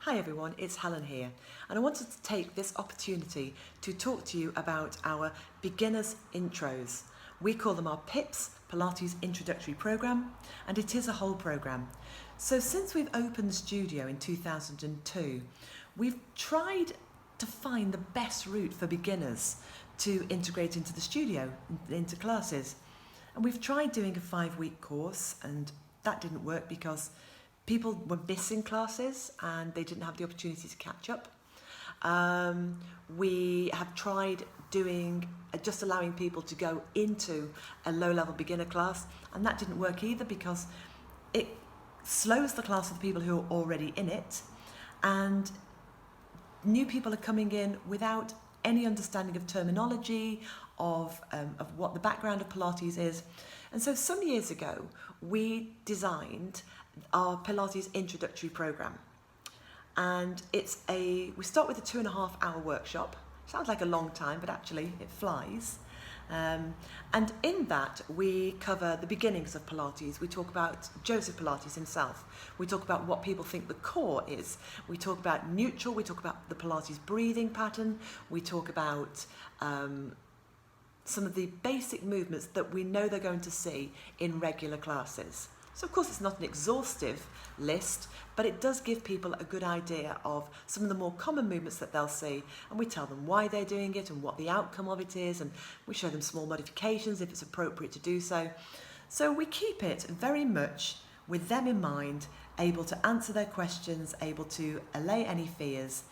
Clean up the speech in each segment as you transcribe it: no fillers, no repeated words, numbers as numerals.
Hi everyone, it's Helen here, and I wanted to take this opportunity to talk to you about our beginners intros. We call them our PIPs, Pilates Introductory Programme, and it is a whole programme. So since we've opened the studio in 2002, we've tried to find the best route for beginners to integrate into the studio, into classes. And we've tried doing a 5-week course, and that didn't work because people were missing classes and they didn't have the opportunity to catch up. We have tried doing just allowing people to go into a low-level beginner class, and that didn't work either because it slows the class of the people who are already in it, and new people are coming in without any understanding of terminology, of what the background of Pilates is. And so some years ago, we designed our Pilates Introductory Programme. And we start with a 2.5-hour workshop. Sounds like a long time, but actually it flies. And in that, we cover the beginnings of Pilates. We talk about Joseph Pilates himself. We talk about what people think the core is. We talk about neutral. We talk about the Pilates breathing pattern. We talk about some of the basic movements that we know they're going to see in regular classes. So of course it's not an exhaustive list, but it does give people a good idea of some of the more common movements that they'll see, and we tell them why they're doing it and what the outcome of it is, and we show them small modifications if it's appropriate to do so. So we keep it very much with them in mind, able to answer their questions, able to allay any fears,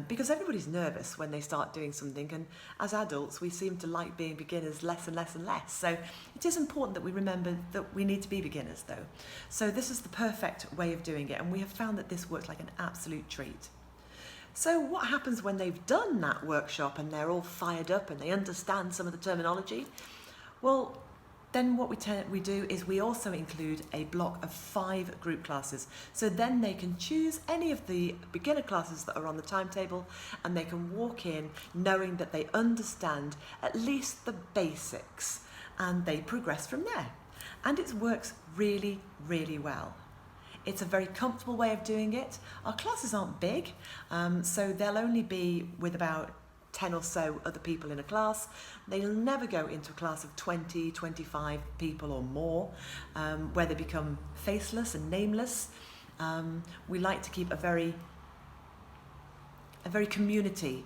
because everybody's nervous when they start doing something, and as adults we seem to like being beginners less and less and less. So it is important that we remember that we need to be beginners though. So this is the perfect way of doing it, and we have found that this works like an absolute treat. So what happens when they've done that workshop and they're all fired up and they understand some of the terminology? Well, then what we do is we also include a block of 5 group classes. So then they can choose any of the beginner classes that are on the timetable, and they can walk in knowing that they understand at least the basics, and they progress from there. And it works really, really well. It's a very comfortable way of doing it. Our classes aren't big, so they'll only be with about 10 or so other people in a class. They'll never go into a class of 20, 25 people or more, where they become faceless and nameless. We like to keep a very community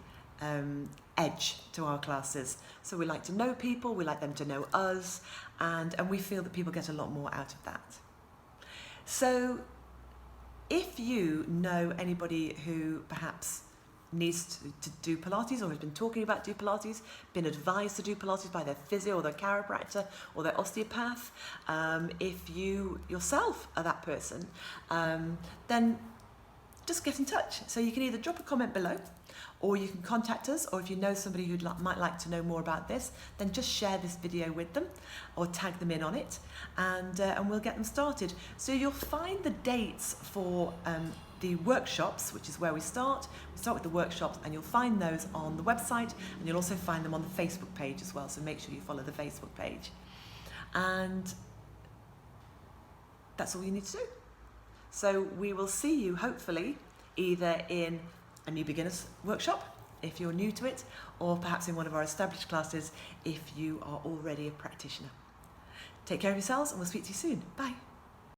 edge to our classes. So we like to know people, we like them to know us, and we feel that people get a lot more out of that. So if you know anybody who perhaps needs to do Pilates, or has been talking about do Pilates, been advised to do Pilates by their physio or their chiropractor or their osteopath, if you yourself are that person, then just get in touch. So you can either drop a comment below, or you can contact us, or if you know somebody who might like to know more about this, then just share this video with them or tag them in on it, and we'll get them started. So you'll find the dates for the workshops, which is where we start. We start with the workshops, and you'll find those on the website, and you'll also find them on the Facebook page as well, so make sure you follow the Facebook page. And that's all you need to do. So we will see you hopefully either in a new beginners workshop if you're new to it, or perhaps in one of our established classes if you are already a practitioner. Take care of yourselves, and we'll speak to you soon. Bye.